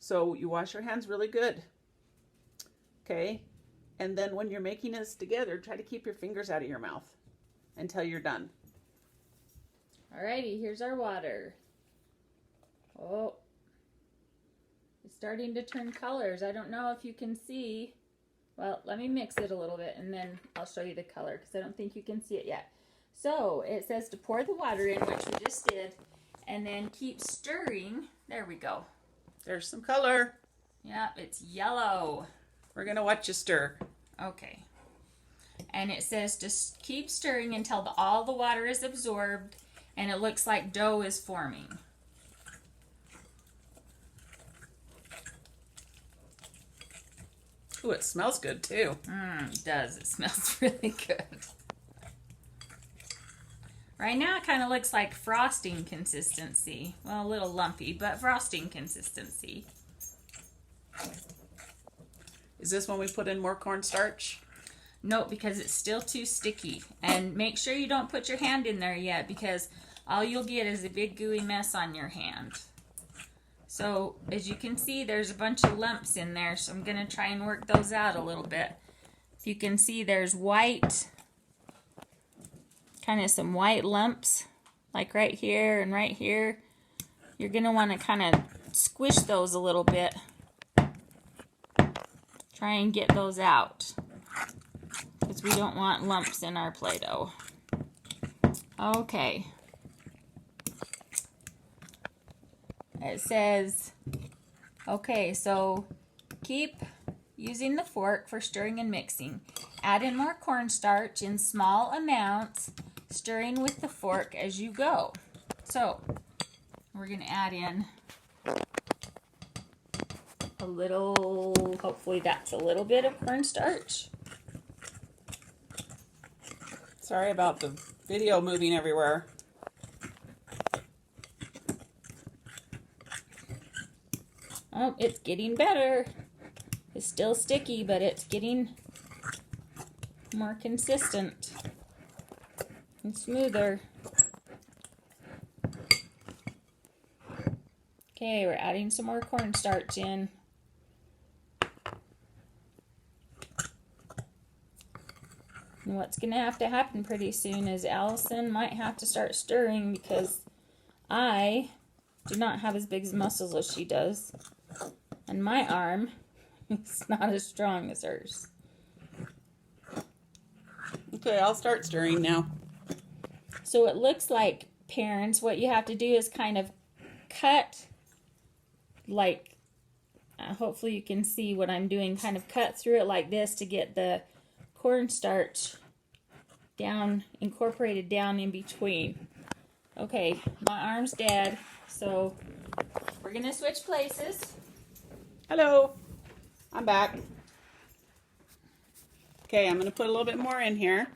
So you wash your hands really good. Okay? And then when you're making this together, try to keep your fingers out of your mouth until you're done. Alrighty, here's our water. Oh, it's starting to turn colors. I don't know if you can see. Well, let me mix it a little bit and then I'll show you the color because I don't think you can see it yet. So it says to pour the water in, which we just did, and then keep stirring. There we go. There's some color. Yep, it's yellow. We're going to watch you stir. Okay. And it says just keep stirring until all the water is absorbed and it looks like dough is forming. Ooh, it smells good too. It does. It smells really good. Right now it kind of looks like frosting consistency. Well, a little lumpy, but frosting consistency. Is this when we put in more cornstarch? No, because it's still too sticky. And make sure you don't put your hand in there yet because all you'll get is a big gooey mess on your hand. So as you can see, there's a bunch of lumps in there, so I'm going to try and work those out a little bit. If you can see, there's white, kind of some white lumps, like right here and right here. You're going to want to kind of squish those a little bit. Try and get those out, because we don't want lumps in our Play-Doh. Okay. It says, okay, so keep using the fork for stirring and mixing. Add in more cornstarch in small amounts, stirring with the fork as you go. So, we're going to add in a little, hopefully that's a little bit of cornstarch. Sorry about the video moving everywhere. Oh, it's getting better. It's still sticky, but it's getting more consistent and smoother. Okay, we're adding some more cornstarch in. And what's going to have to happen pretty soon is Allison might have to start stirring because I do not have as big as muscles as she does. And my arm is not as strong as hers. Okay, I'll start stirring now. So it looks like, parents, what you have to do is kind of cut, like, hopefully you can see what I'm doing, kind of cut through it like this to get the cornstarch down, incorporated down in between. Okay, my arm's dead, so we're going to switch places. Hello, I'm back. Okay, I'm going to put a little bit more in here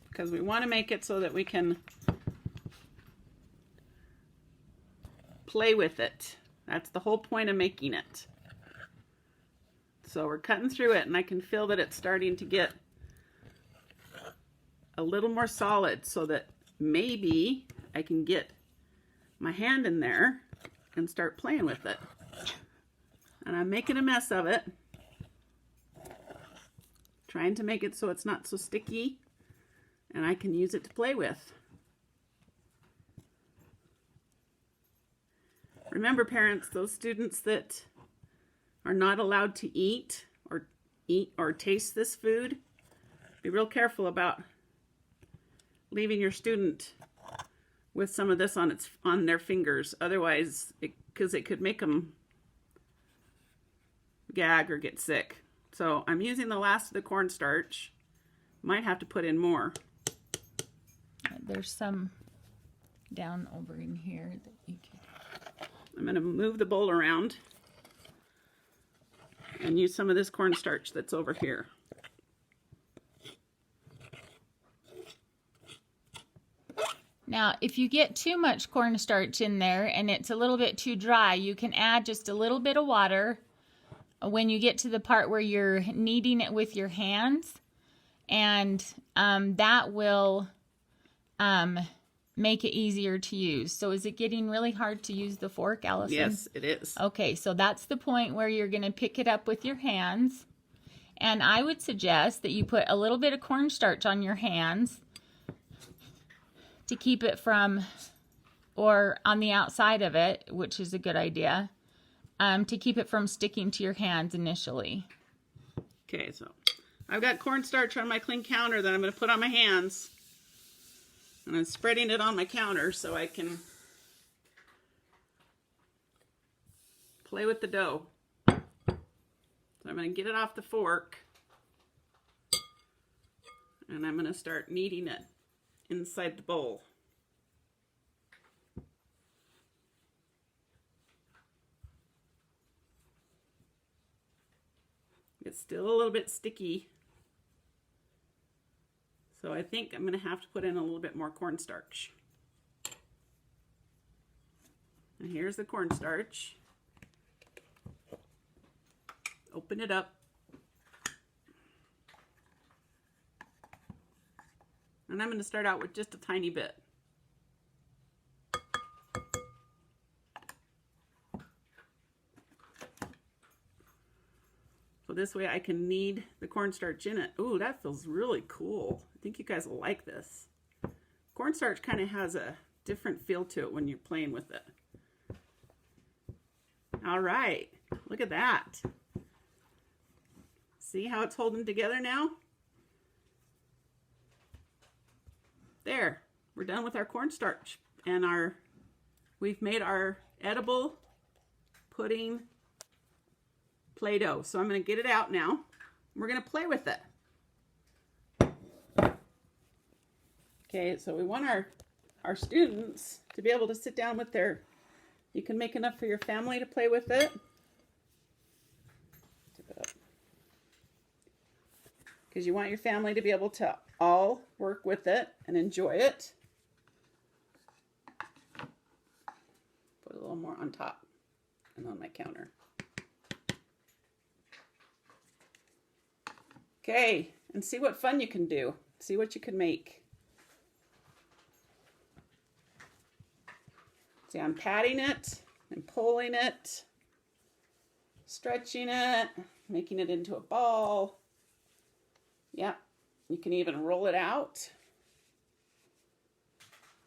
because we want to make it so that we can play with it. That's the whole point of making it. So we're cutting through it and I can feel that it's starting to get a little more solid so that maybe I can get my hand in there and start playing with it. And I'm making a mess of it. Trying to make it so it's not so sticky and I can use it to play with. Remember, parents, those students that are not allowed to eat or taste this food, be real careful about leaving your student with some of this on their fingers. Otherwise, because it could make them gag or get sick. So I'm using the last of the cornstarch. Might have to put in more. There's some down over in here that you can. I'm going to move the bowl around and use some of this cornstarch that's over here. Now, if you get too much cornstarch in there and it's a little bit too dry, you can add just a little bit of water when you get to the part where you're kneading it with your hands. And that will make it easier to use. So is it getting really hard to use the fork, Allison? Yes, it is. Okay, so that's the point where you're going to pick it up with your hands. And I would suggest that you put a little bit of cornstarch on your hands to keep it from, or on the outside of it, which is a good idea, to keep it from sticking to your hands initially. Okay, so I've got cornstarch on my clean counter that I'm going to put on my hands. And I'm spreading it on my counter so I can play with the dough. So I'm going to get it off the fork. And I'm going to start kneading it inside the bowl. It's still a little bit sticky. So I think I'm going to have to put in a little bit more cornstarch. And here's the cornstarch. Open it up. And I'm going to start out with just a tiny bit. So this way I can knead the cornstarch in it. Ooh, that feels really cool. I think you guys will like this. Cornstarch kind of has a different feel to it when you're playing with it. All right, look at that. See how it's holding together now? There, we're done with our cornstarch. And we've made our edible pudding Play-Doh. So I'm going to get it out now. We're going to play with it. Okay, so we want our students to be able to sit down with you can make enough for your family to play with it. Because you want your family to be able to all work with it and enjoy it. Put a little more on top and on my counter. Okay, and see what fun you can do. See what you can make. See, I'm patting it and pulling it, stretching it, making it into a ball. Yeah, you can even roll it out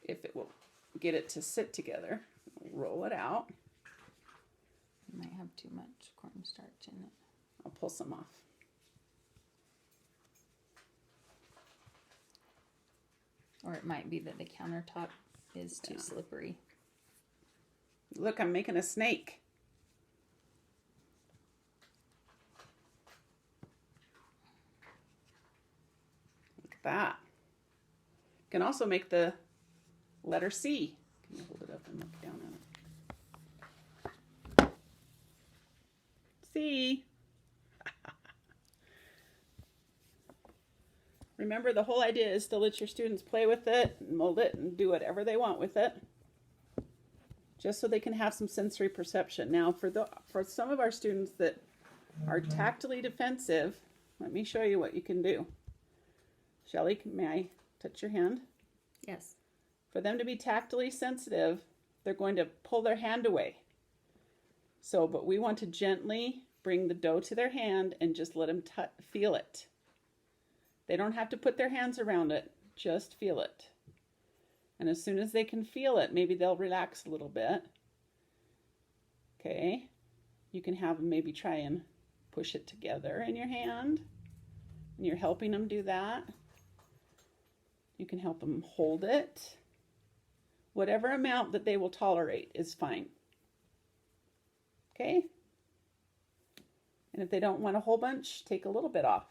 if it will get it to sit together. Roll it out. You might have too much cornstarch in it. I'll pull some off. Or it might be that the countertop is too slippery. Look, I'm making a snake. Look at that. You can also make the letter C. Can you hold it up and look down at it? C. Remember, the whole idea is to let your students play with it, and mold it, and do whatever they want with it, just so they can have some sensory perception. Now, for some of our students that are tactily defensive, let me show you what you can do. Shelly, may I touch your hand? Yes. For them to be tactily sensitive, they're going to pull their hand away. But we want to gently bring the dough to their hand and just let them feel it. They don't have to put their hands around it, just feel it. And as soon as they can feel it, maybe they'll relax a little bit. Okay, you can have them maybe try and push it together in your hand. And you're helping them do that. You can help them hold it. Whatever amount that they will tolerate is fine. Okay? And if they don't want a whole bunch, take a little bit off.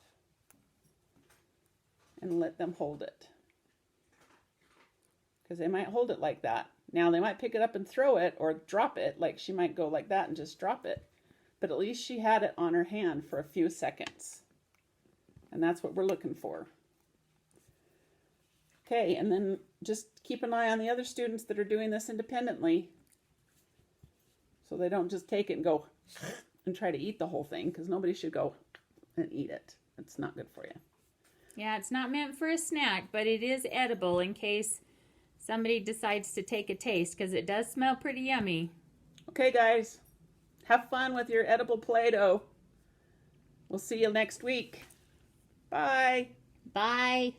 And let them hold it. Because they might hold it like that. Now they might pick it up and throw it or drop it. Like she might go like that and just drop it. But at least she had it on her hand for a few seconds. And that's what we're looking for. Okay, and then just keep an eye on the other students that are doing this independently. So they don't just take it and go and try to eat the whole thing. Because nobody should go and eat it. It's not good for you. Yeah, it's not meant for a snack, but it is edible in case somebody decides to take a taste, because it does smell pretty yummy. Okay, guys. Have fun with your edible Play-Doh. We'll see you next week. Bye. Bye.